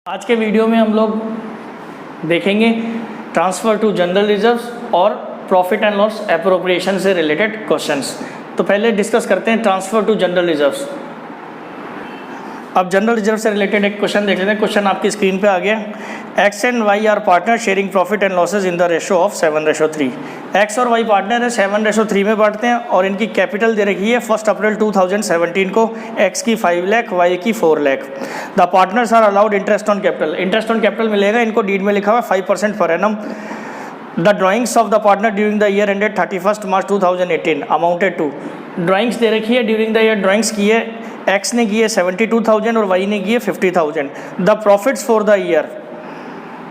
आज के वीडियो में हम लोग देखेंगे ट्रांसफ़र टू जनरल रिजर्व्स और प्रॉफिट एंड लॉस एप्रोप्रिएशन से रिलेटेड क्वेश्चंस। तो पहले डिस्कस करते हैं ट्रांसफ़र टू जनरल रिजर्व्स। अब जनरल रिजर्व से रिलेटेड एक क्वेश्चन देख लेते हैं। क्वेश्चन आपकी स्क्रीन पे आ गया। X and Y are partner sharing profit and losses in the ratio of 7:3। X और वाई पार्टनर है, 7:3 में बांटते हैं और इनकी कैपिटल दे रखी है 1 अप्रैल 2017 को। एक्स की 5 लाख, वाई की 4 lakh. The partners are allowed interest on capital. Interest on capital मिलेगा इनको, डीड में लिखा हुआ 5% पर annum. The drawings of the partner during the year ended 31 March 2018 amounted to. Drawings दे रखी है, ड्यूरिंग द ईयर ड्राइंग्स की है, एक्स ने की है 72,000 और वाई ने की है 50,000। The profits for the year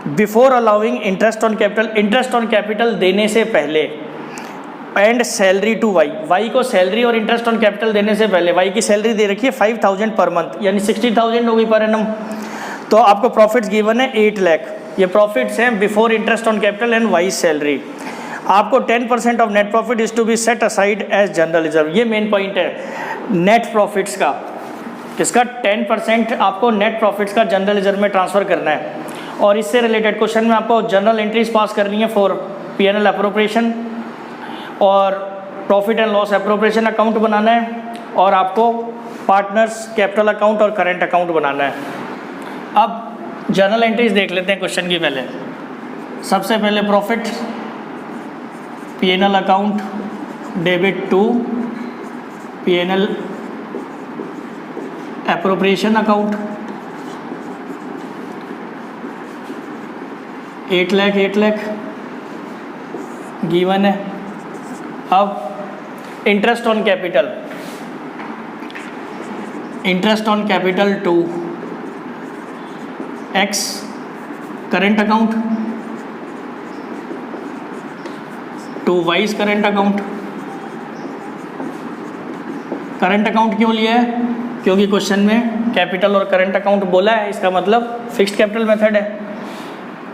before allowing interest on capital, interest on capital देने से पहले, and salary to Y, Y को सैलरी और इंटरेस्ट ऑन कैपिटल देने से पहले वाई की सैलरी दे रखी है 5,000 पर मंथ, यानी 60,000 हो गई पर एनम। तो आपको प्रॉफिट्स गिवन है 8 लाख। ये प्रॉफिट्स हैं before interest on capital and Y salary. आपको 10% of net profit is to be set aside as general reserve. ये मेन पॉइंट है नेट प्रॉफिट्स का। किसका? 10% आपको नेट प्रॉफिट्स का जनरल रिजर्व में ट्रांसफ़र करना है। और इससे रिलेटेड क्वेश्चन में आपको जनरल एंट्रीज पास करनी है फॉर P&L एप्रोप्रिएशन और profit and loss appropriation account बनाना है, और आपको पार्टनर्स कैपिटल अकाउंट और करेंट अकाउंट बनाना है। अब जनरल एंट्रीज देख लेते हैं क्वेश्चन की। पहले सबसे पहले profit, P&L account debit to P&L appropriation account 8 lakh given है। अब interest on capital, interest on capital to X current account to Y's current account. Current account क्यों लिया है? क्योंकि क्वेश्चन में कैपिटल और करेंट अकाउंट बोला है, इसका मतलब फिक्स्ड कैपिटल मेथड है।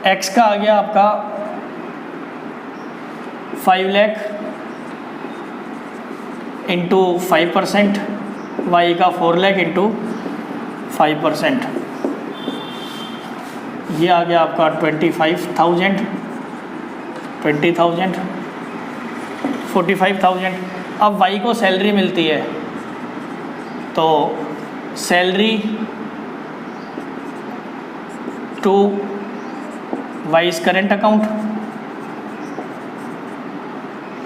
एक्स का आ गया आपका 5 लाख इंटू 5%, वाई का 4 लाख इंटू 5%। ये आ गया आपका 25,000, 20,000, 45,000। अब वाई को सैलरी मिलती है, तो salary to Y's current account.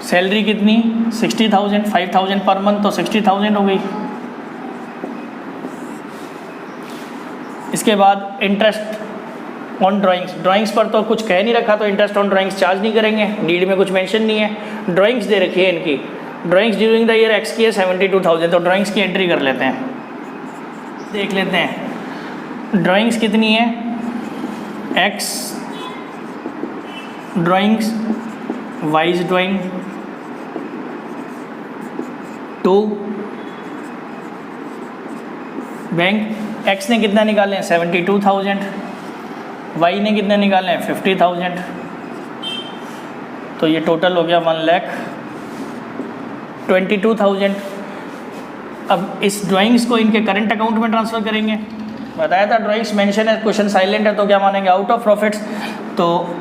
Salary कितनी? 60,000, 5,000 पर मंथ, तो 60,000 हो गई। इसके बाद इंटरेस्ट ऑन ड्राइंग्स, ड्राइंग्स पर तो कुछ कह नहीं रखा, तो इंटरेस्ट ऑन ड्राइंग्स चार्ज नहीं करेंगे, डीड में कुछ मेंशन नहीं है। ड्राइंग्स दे रखी है इनकी, drawings during the year x की है 72,000, तो ड्राइंग्स की एंट्री कर लेते हैं। देख लेते हैं ड्राइंग्स कितनी है। X drawings, Y's drawing to bank. X ने कितना निकाले हैं? 72,000। वाई ने कितना निकाले हैं? 50,000। तो ये टोटल हो गया 1,22,000। अब इस ड्राइंग्स को इनके करंट अकाउंट में ट्रांसफ़र करेंगे। बताया था ड्राइंग्स मेंशन है, क्वेश्चन साइलेंट है, तो क्या मानेंगे? Out of profits. तो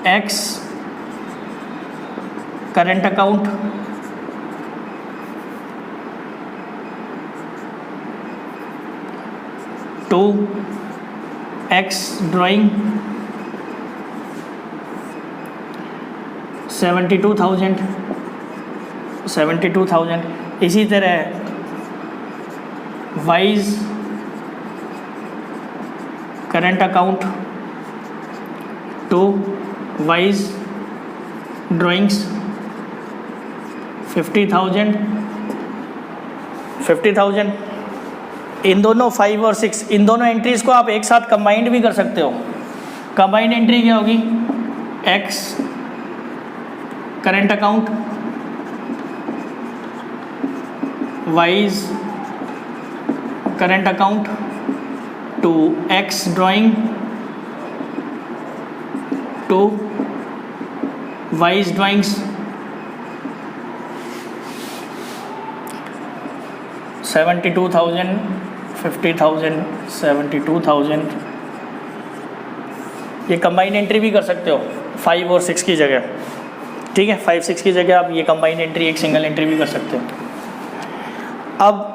X current account to X drawing 72,000। इसी तरह Y current account to wise drawings 50,000। इन दोनों 5 और 6, इन दोनों एंट्रीज को आप एक साथ कंबाइंड भी कर सकते हो। कंबाइंड एंट्री क्या होगी? X current account Y's current account to X drawing to wise drawings 72,000, 50,000, 72,000, ये कंबाइन एंट्री भी कर सकते हो 5 और 6 की जगह, ठीक है। 5 6 की जगह आप ये कंबाइन एंट्री एक सिंगल एंट्री भी कर सकते हो। अब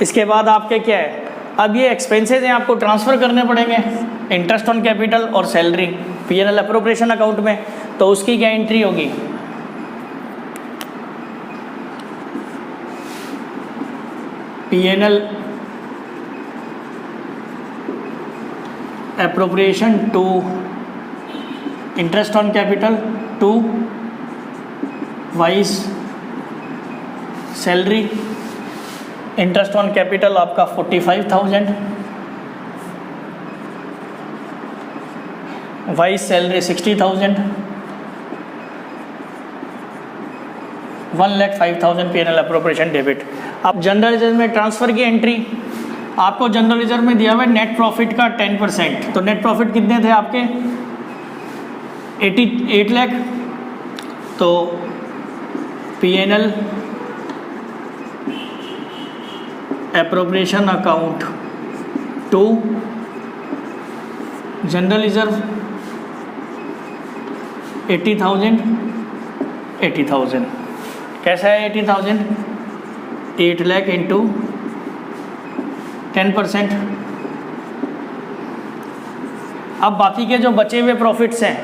इसके बाद आपके क्या है, अब ये एक्सपेंसेस हैं आपको ट्रांसफ़र करने पड़ेंगे, इंटरेस्ट ऑन कैपिटल और सैलरी P&L अप्रोप्रिएशन अकाउंट में। तो उसकी क्या एंट्री होगी, P&L appropriation to interest on capital to wise salary. Interest on capital आपका 45,000, wise salary 60,000, 1,05,000 P&L appropriation debit. अब जनरल रिजर्व में ट्रांसफ़र की एंट्री, आपको जनरल रिजर्व में दिया हुआ है नेट प्रॉफिट का 10%। तो नेट प्रॉफिट कितने थे आपके 88 लाख। तो P&L appropriation account to general reserve 80,000 80,000। कैसा है 80,000, 8 लाख इंटू 10%। अब बाकी के जो बचे हुए प्रॉफिट्स हैं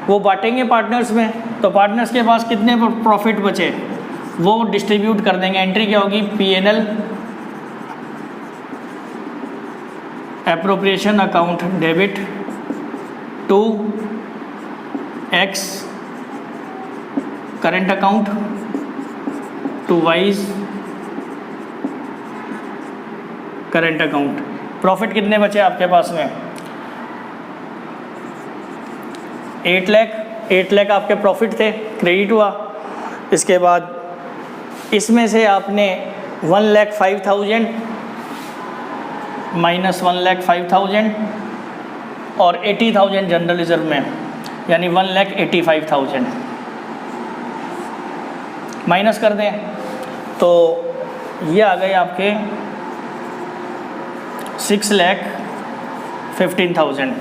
वो बांटेंगे पार्टनर्स में। तो पार्टनर्स के पास कितने प्रॉफिट बचे वो डिस्ट्रीब्यूट कर देंगे। एंट्री क्या होगी, P&L appropriation account debit to X current account to Y's current account. Profit कितने बचे आपके पास में 8 लाख आपके प्रॉफिट थे, क्रेडिट हुआ। इसके बाद इसमें से आपने 1,05,000 माइनस 1,05,000 और 80,000 जनरल रिजर्व में, यानी 1,85,000 माइनस कर दें। तो ये आ गए आपके 6,15,000।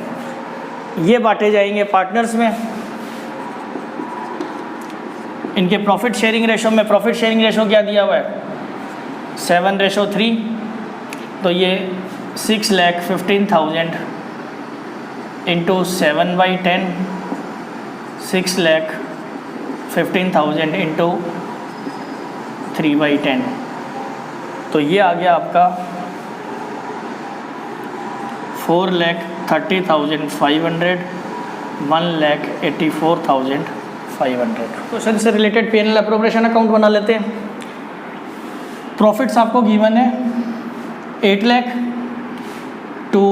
ये बांटे जाएंगे पार्टनर्स में। इनके प्रॉफिट शेयरिंग रेशो में, प्रॉफिट शेयरिंग रेशो क्या दिया हुआ है 7:3। तो ये 6,15,000 इंटू 7/10, 6,15,000 इंटू 3/10। तो ये आ गया आपका 4,30,500, 1,84,500। क्वेश्चन से रिलेटेड P&L अप्रोप्रिएशन अकाउंट बना लेते हैं। प्रॉफिट्स आपको गिवन है 8 lakh to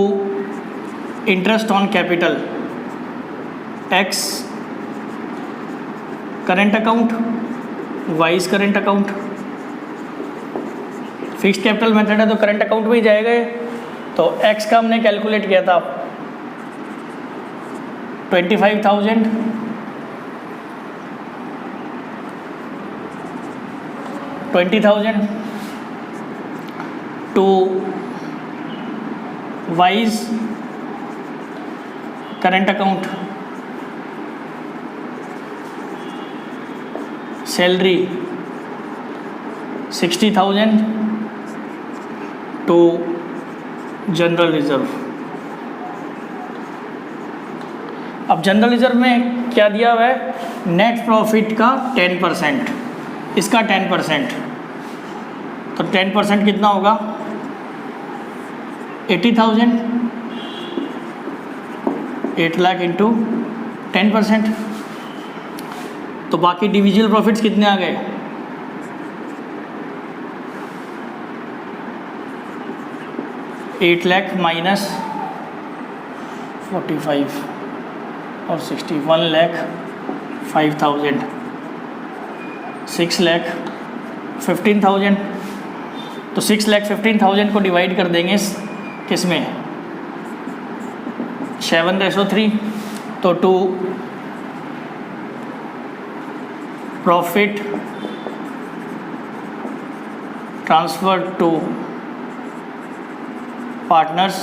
interest on capital X current account, Y's current account. Fixed capital method है तो करेंट अकाउंट में ही जाएगा ये। तो X का हमने कैलकुलेट किया था 25,000 20,000 to Y's current account salary 60,000 to general reserve. अब जनरल रिजर्व में क्या दिया हुआ है, नेट प्रॉफिट का 10%, इसका 10%। तो 10% कितना होगा 80,000, 8 लाख इंटू 10%। तो बाकी डिविजिबल प्रॉफिट्स कितने आ गए 8 लाख माइनस 45 और 60, 1,05,000, 6,15,000। तो 6,15,000 को डिवाइड कर देंगे किस में 7:3। तो to profit transfer to partners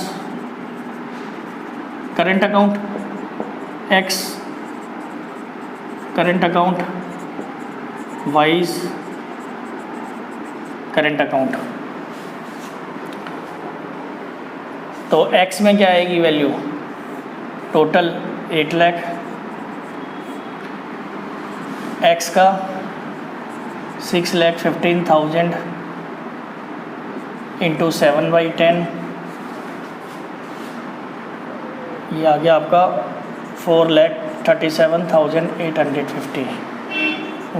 current account X, current account Y current account. तो X में क्या आएगी वैल्यू, टोटल 8 लाख, X का 6,15,000 इंटू 7/10, ये आ गया आपका 4,37,850।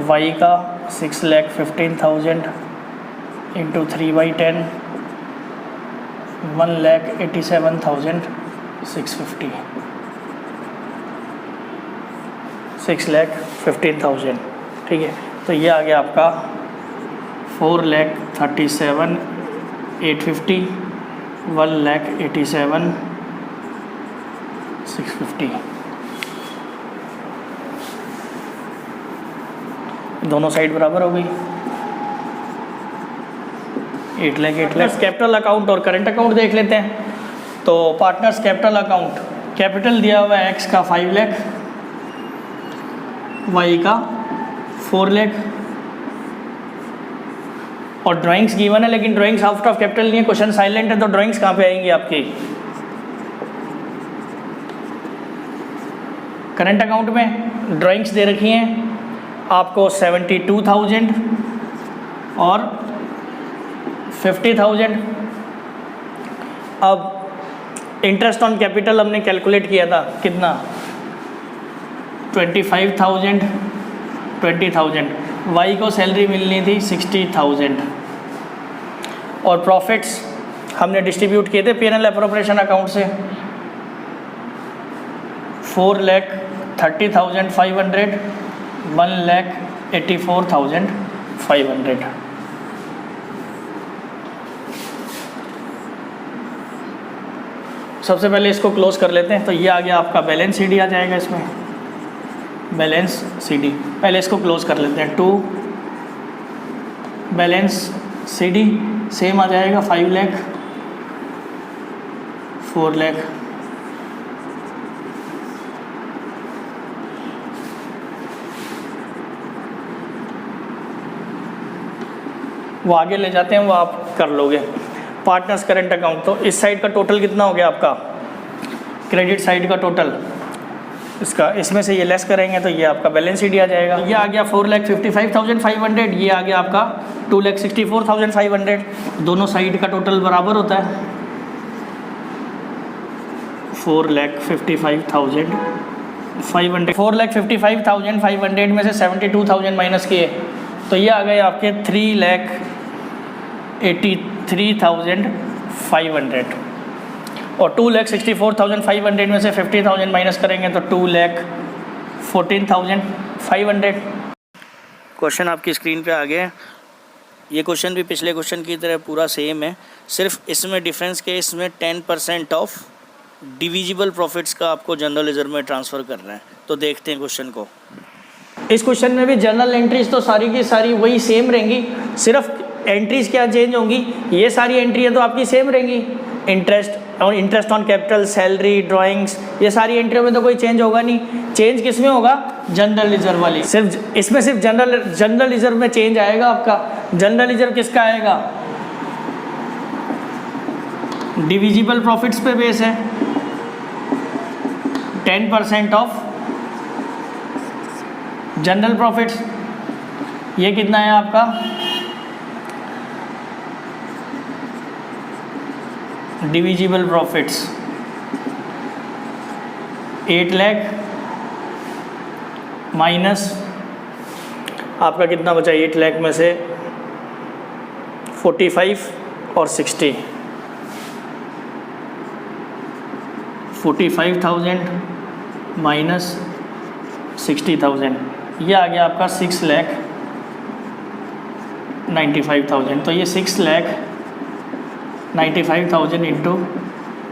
Y का 6,15,000 इंटू 3/10, 1,87,650, 6,15,000। ठीक है, तो ये आ गया आपका 4,37,850, 1,87,650। दोनों साइड बराबर हो गई, 8 लाख 8 लाख। कैपिटल अकाउंट और करंट अकाउंट देख लेते हैं। तो पार्टनर्स कैपिटल अकाउंट, कैपिटल दिया हुआ है X का 5 लाख, Y का 4 लाख, और ड्राइंग्स गिवन है, लेकिन ड्राइंग्स आउट ऑफ कैपिटल नहीं है, क्वेश्चन साइलेंट है, तो ड्राइंग्स कहाँ पे आएंगी आपकी। करंट अकाउंट में ड्राइंग्स दे रखी हैं आपको 72,000 और 50,000। अब इंटरेस्ट ऑन कैपिटल हमने कैलकुलेट किया था कितना, 25,000, 20,000। वाई को सैलरी मिलनी थी 60,000, और प्रॉफिट्स हमने डिस्ट्रीब्यूट किए थे P&L एप्रोप्रिएशन अकाउंट से 4,30,500, 1,84,500। सबसे पहले इसको क्लोज कर लेते हैं। तो ये आ गया आपका बैलेंस सीडी आ जाएगा इसमें, बैलेंस सीडी। पहले इसको क्लोज कर लेते हैं। 2 बैलेंस सीडी सेम आ जाएगा, 5 लाख, 4 लाख, वो आगे ले जाते हैं, वो आप कर लोगे। पार्टनर्स करंट अकाउंट, तो इस साइड का टोटल कितना हो गया आपका, क्रेडिट साइड का टोटल, इसका इसमें से ये लेस करेंगे तो ये आपका बैलेंस शीट आ जाएगा। ये आ गया 4,55,500, ये आ गया आपका 2,64,500। दोनों साइड का टोटल बराबर होता है 4,55,500। 4,55,500 में से 72,000 माइनस किए तो ये आ गए आपके 3,83,500, और 2,64,500 में से 50,000 माइनस करेंगे तो 2,14,500। क्वेश्चन आपकी स्क्रीन पे आ गया। ये क्वेश्चन भी पिछले क्वेश्चन की तरह पूरा सेम है, सिर्फ इसमें डिफरेंस के इसमें 10% ऑफ डिविजिबल प्रॉफिट्स का आपको जनरल रिजर्व में ट्रांसफ़र करना है। तो देखते हैं क्वेश्चन को। इस क्वेश्चन में भी जनरल एंट्रीज तो सारी की सारी वही सेम रहेंगी, सिर्फ एंट्रीज क्या चेंज होंगी, ये सारी एंट्रियाँ तो आपकी सेम रहेंगी। Interest on capital, salary, drawings, ये सारी एंट्रियों में तो कोई चेंज होगा नहीं। चेंज किस में होगा, जनरल रिजर्व वाली। सिर्फ इसमें सिर्फ जनरल रिजर्व में चेंज आएगा आपका। जनरल रिजर्व किसका आएगा, डिविजिबल प्रॉफिट्स पे बेस है। 10% ऑफ जनरल प्रॉफिट्स, ये कितना है आपका, डिविजिबल प्रॉफिट्स 8 लाख माइनस आपका कितना बचा, 8 लाख में से 45 और 60, 45,000 माइनस 60,000, ये आ गया आपका 6,95,000। तो ये 6,95,000 इंटू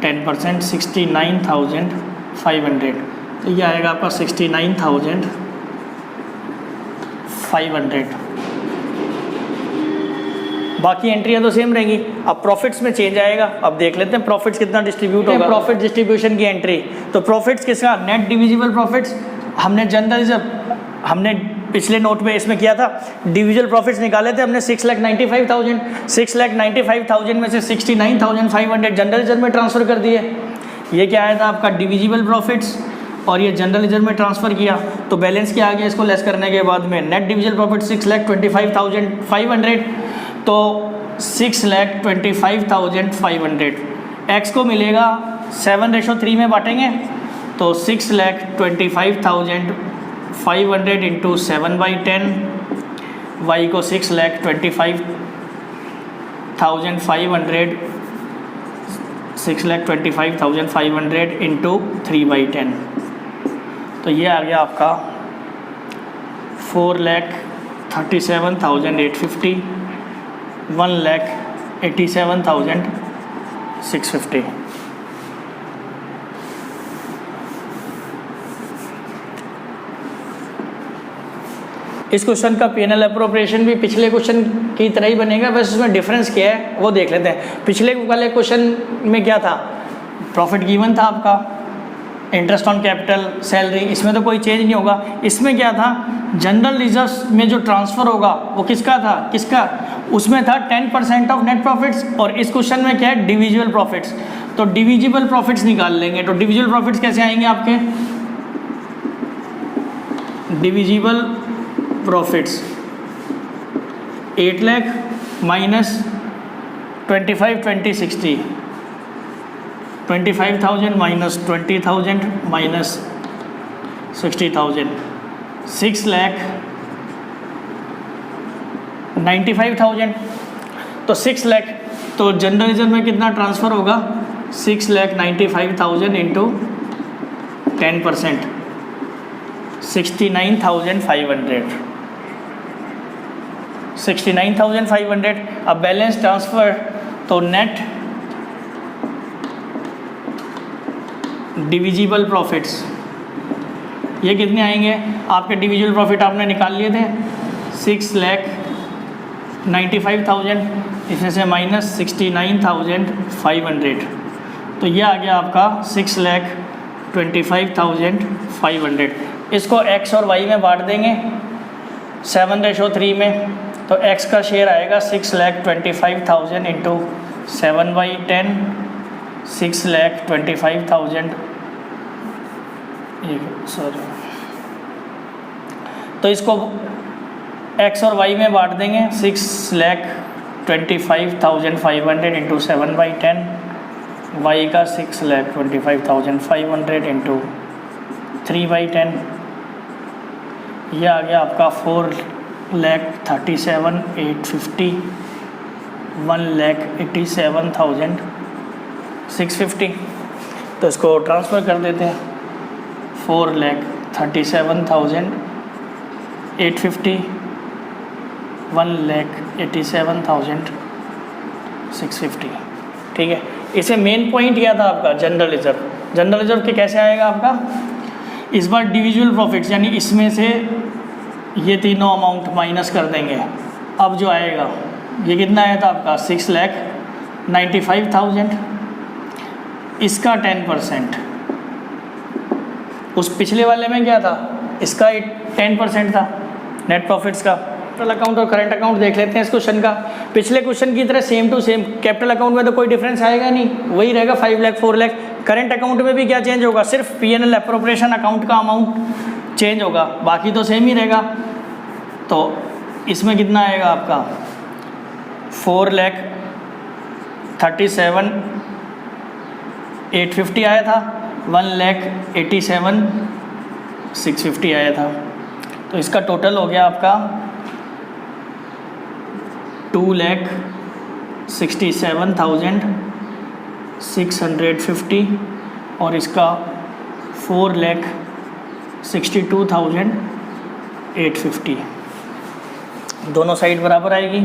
10% 69,500, तो ये आएगा आपका 69,500। बाकी एंट्रियाँ तो सेम रहेंगी। अब प्रॉफिट्स में चेंज आएगा। अब देख लेते हैं प्रॉफिट्स कितना डिस्ट्रीब्यूट होगा। प्रॉफिट डिस्ट्रीब्यूशन की एंट्री, तो प्रॉफिट्स किसका, नेट डिविजिबल प्रॉफिट्स। हमने जनरल रिजर्व, हमने पिछले नोट में इसमें किया था, डिविजिबल प्रॉफिट्स निकाले थे हमने 6,95,000। 6,95,000 में से 69,500 जनरल रिजर्व में ट्रांसफ़र कर दिए। ये क्या आया था आपका डिविजिबल प्रॉफिट्स, और ये जनरल रिजर्व में ट्रांसफ़र किया तो बैलेंस क्या आ गया इसको लेस करने के बाद में, नेट डिविजिबल प्रॉफिट 6,25,500, तो 6,25,500 एक्स को मिलेगा 7:3 में बांटेंगे तो 6,25,500 इंटू 7/10, वाई को 6,25,500 इंटू 3/10, तो ये आ गया आपका 4,37,850, 1,87,650। इस क्वेश्चन का P&L अप्रोप्रिएशन भी पिछले क्वेश्चन की तरह ही बनेगा, बस उसमें डिफरेंस क्या है वो देख लेते हैं। पिछले वाले क्वेश्चन में क्या था, प्रॉफिट गिवन था आपका, इंटरेस्ट ऑन कैपिटल, सैलरी, इसमें तो कोई चेंज नहीं होगा। इसमें क्या था, जनरल रिजर्व्स में जो ट्रांसफ़र होगा वो किसका था, किसका, उसमें था 10% ऑफ नेट प्रॉफिट्स, और इस क्वेश्चन में क्या है डिविजिबल प्रॉफिट्स, तो डिविजिबल प्रॉफिट्स निकाल लेंगे। तो डिविजिबल प्रॉफिट्स कैसे आएंगे आपके, divisible profits 8 lakh minus 25, 20, 60, 25,000 minus 20,000 minus 60,000, 6,95,000, तो 6 लाख, तो जनरल रिजर्व में कितना ट्रांसफ़र होगा, 6,95,000 इंटू 10%, 69,500, 69,500। अब बैलेंस ट्रांसफ़र, तो नेट डिविजिबल प्रॉफिट्स ये कितने आएंगे आपके, डिविजिबल प्रॉफिट आपने निकाल लिए थे 6,95,000, इसमें से माइनस 69,500, तो ये आ गया आपका 6,25,500। इसको x और y में बांट देंगे 7:3 में, तो x का शेयर आएगा 6,25,000 इंटू 7/10, 6,25,000, सॉरी, तो इसको x और y में बांट देंगे 6,25,500 इंटू 7/10, y का 6,25,500 इंटू 3/10, यह आ गया आपका 4,37,850, 1,87,650। तो इसको ट्रांसफ़र कर देते हैं, 4,37,850, 1,87,650, ठीक है। इसे मेन पॉइंट क्या था आपका, जनरल रिजर्व। जनरल रिजर्व के कैसे आएगा आपका, इस बार डिविजिबल प्रॉफिट्स यानी इसमें से ये तीनों अमाउंट माइनस कर देंगे। अब जो आएगा ये कितना आया था आपका 6,95,000, इसका 10%, उस पिछले वाले में क्या था, इसका 10% था नेट प्रॉफिट्स का। कैपिटल अकाउंट और करंट अकाउंट देख लेते हैं इस क्वेश्चन का। पिछले क्वेश्चन की तरह same to same, capital account में तो कोई डिफरेंस आएगा नहीं, वही रहेगा 5 लाख 4 लाख। करंट अकाउंट में भी क्या चेंज होगा, सिर्फ P&L अप्रोप्रिएशन अकाउंट का अमाउंट चेंज होगा, बाकी तो सेम ही रहेगा। तो इसमें कितना आएगा आपका 4,37,850 आया था, 1,87,650 आया था। तो इसका टोटल हो गया आपका 2,67,650 और इसका 4,62,850। दोनों साइड बराबर आएगी,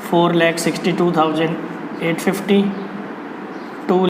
4,62,850